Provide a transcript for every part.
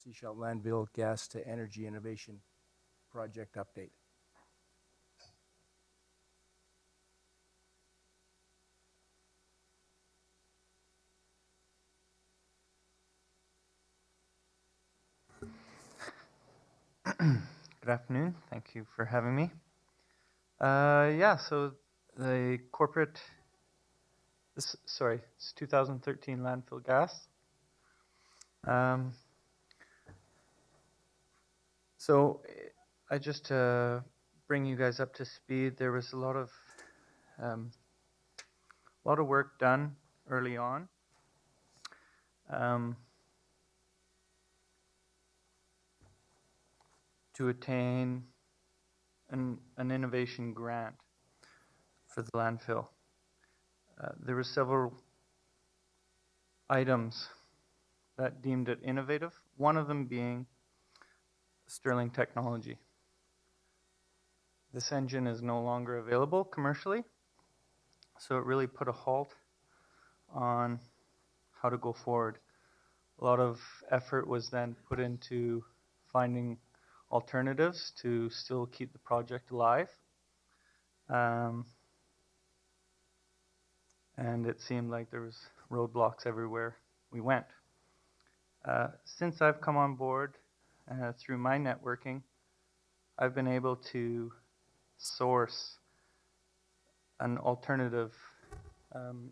Seashell Landfill Gas to Energy Innovation Project update. Good afternoon. Thank you for having me. So the corporate, it's 2013 landfill gas. So I just bring you guys up to speed. There was a lot of work done early on. To attain an innovation grant for the landfill. There were several items that deemed it innovative, one of them being Stirling technology. This engine is no longer available commercially, so it really put a halt on how to go forward. A lot of effort was then put into finding alternatives to still keep the project alive. And it seemed like there was roadblocks everywhere we went. Since I've come on board, through my networking, I've been able to source an alternative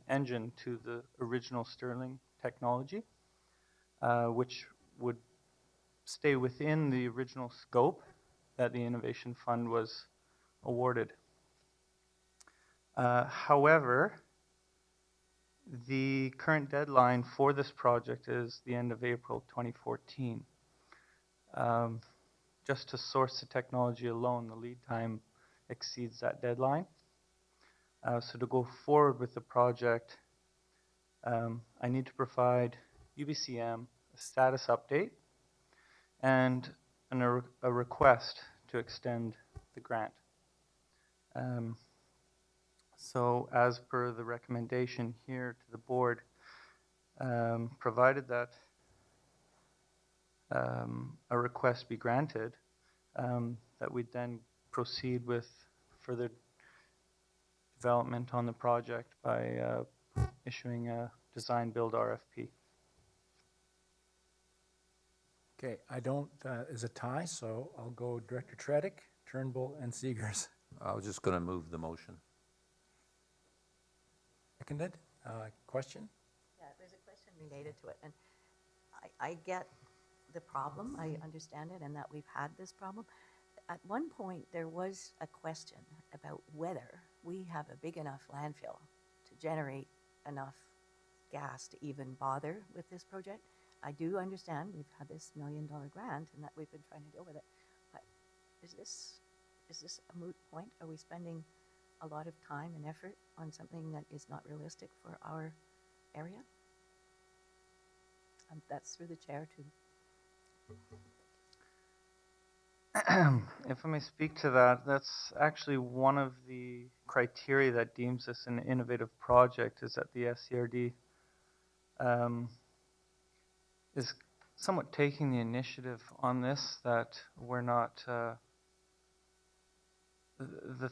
engine to the original Stirling technology, which would stay within the original scope that the Innovation Fund was awarded. However, the current deadline for this project is the end of April 2014. Just to source the technology alone, the lead time exceeds that deadline. So to go forward with the project, I need to provide UBCM a status update and a request to extend the grant. So as per the recommendation here to the board, provided that a request be granted, that we then proceed with further development on the project by issuing a design build RFP. Okay, I don't, is a tie, so I'll go Director Tredick, Turnbull, and Seegers. I was just going to move the motion. Seconded. Question? Yeah, there's a question related to it, and I get the problem, I understand it, and that we've had this problem. At one point, there was a question about whether we have a big enough landfill to generate enough gas to even bother with this project. I do understand we've had this $1 million grant and that we've been trying to deal with it, but is this a moot point? Are we spending a lot of time and effort on something that is not realistic for our area? That's through the chair too. If I may speak to that, that's actually one of the criteria that deems this an innovative project, is that the SCRD is somewhat taking the initiative on this, that we're not, the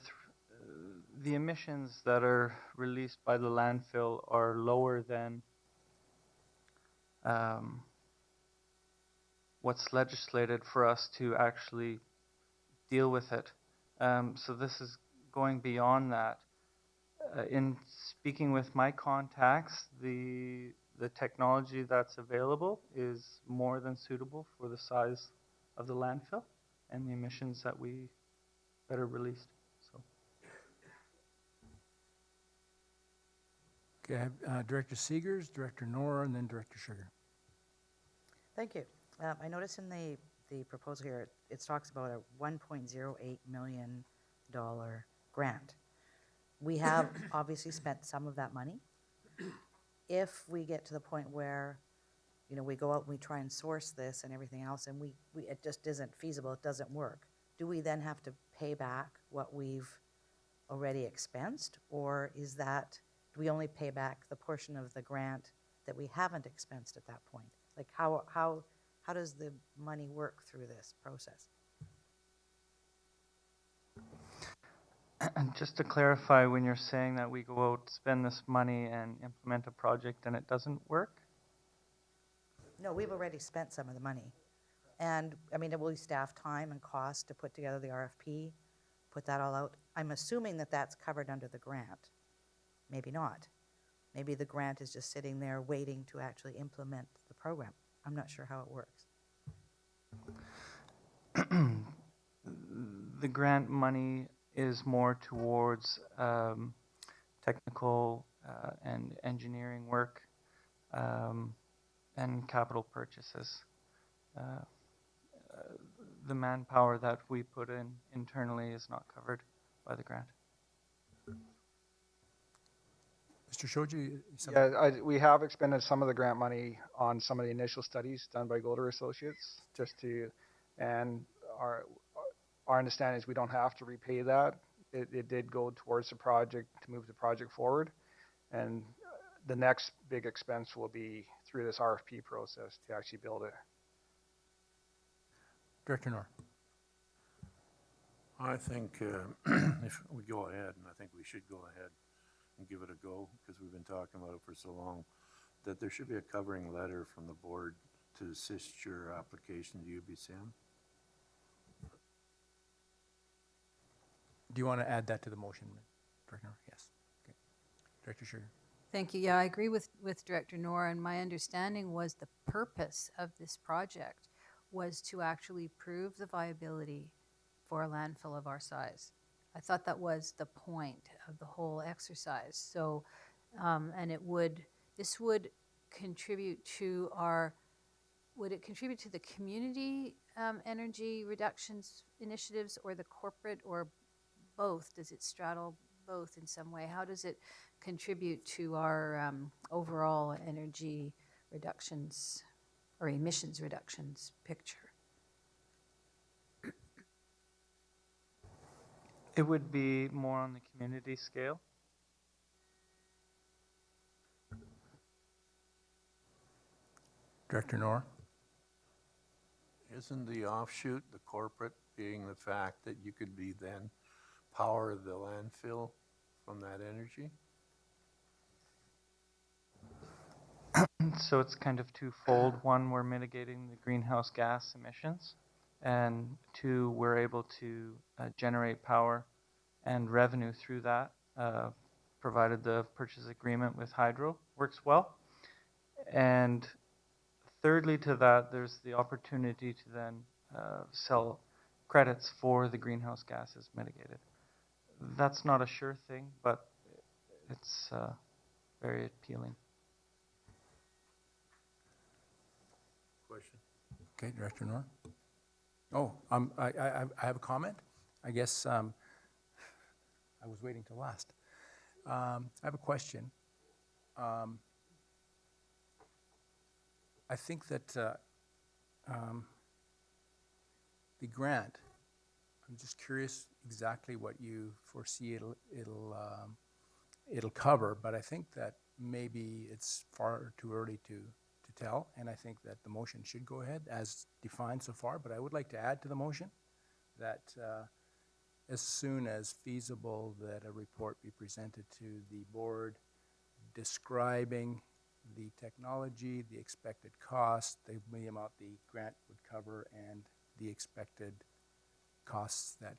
emissions that are released by the landfill are lower than what's legislated for us to actually deal with it. So this is going beyond that. In speaking with my contacts, the technology that's available is more than suitable for the size of the landfill and the emissions that are released. So. Okay, Director Seegers, Director Nora, and then Director Sugar. Thank you. I notice in the proposal here, it talks about a $1.08 million grant. We have obviously spent some of that money. If we get to the point where, we go out and we try and source this and everything else, and it just isn't feasible, it doesn't work, do we then have to pay back what we've already expensed, or do we only pay back the portion of the grant that we haven't expensed at that point? Like how How does the money work through this process? And just to clarify, when you're saying that we go out, spend this money and implement a project and it doesn't work? No, we've already spent some of the money. And, I mean, it will be staff time and cost to put together the RFP, put that all out. I'm assuming that that's covered under the grant. Maybe not. Maybe the grant is just sitting there waiting to actually implement the program. I'm not sure how it works. The grant money is more towards technical and engineering work and capital purchases. The manpower that we put in internally is not covered by the grant. Mr. Shoji? We have expended some of the grant money on some of the initial studies done by Golder Associates, and our understanding is we don't have to repay that. It did go towards the project to move the project forward, and the next big expense will be through this RFP process to actually build it. Director Noor? I think if we go ahead, and I think we should go ahead and give it a go, because we've been talking about it for so long, that there should be a covering letter from the board to assist your application to UBCM. Do you want to add that to the motion, Director Noor? Yes. Okay. Director Sugar? Thank you. Yeah, I agree with Director Noor, and my understanding was the purpose of this project was to actually prove the viability for a landfill of our size. I thought that was the point of the whole exercise. So, and this would contribute to would it contribute to the community energy reductions initiatives or the corporate, or both? Does it straddle both in some way? How does it contribute to our overall energy reductions or emissions reductions picture? It would be more on the community scale. Director Noor? Isn't the offshoot, the corporate, being the fact that you could be then power the landfill from that energy? So it's kind of twofold. One, we're mitigating the greenhouse gas emissions, and two, we're able to generate power and revenue through that, provided the purchase agreement with Hydro works well. And thirdly to that, there's the opportunity to then sell credits for the greenhouse gases mitigated. That's not a sure thing, but it's very appealing. Question? Okay, Director Noor? Oh, I have a comment. I guess I was waiting till last. I have a question. I think that the grant, I'm just curious exactly what you foresee it'll cover, but I think that maybe it's far too early to tell, and I think that the motion should go ahead as defined so far, but I would like to add to the motion that as soon as feasible, that a report be presented to the board describing the technology, the expected cost, the amount the grant would cover, and the expected costs that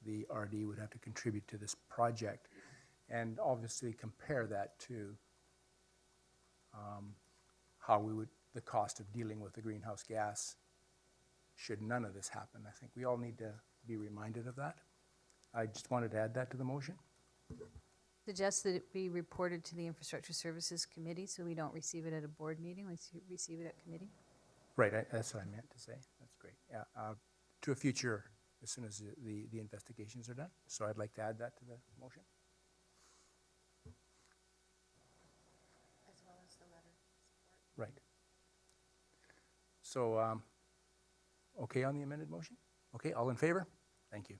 the RD would have to contribute to this project, and obviously compare that to how the cost of dealing with the greenhouse gas should none of this happen. I think we all need to be reminded of that. I just wanted to add that to the motion. Suggest that it be reported to the Infrastructure Services Committee, so we don't receive it at a board meeting, we receive it at committee. Right, that's what I meant to say. That's great. Yeah, to a future, as soon as the investigations are done. So I'd like to add that to the motion. As well as the letter of support. Right. So, okay on the amended motion? Okay, all in favor? Thank you.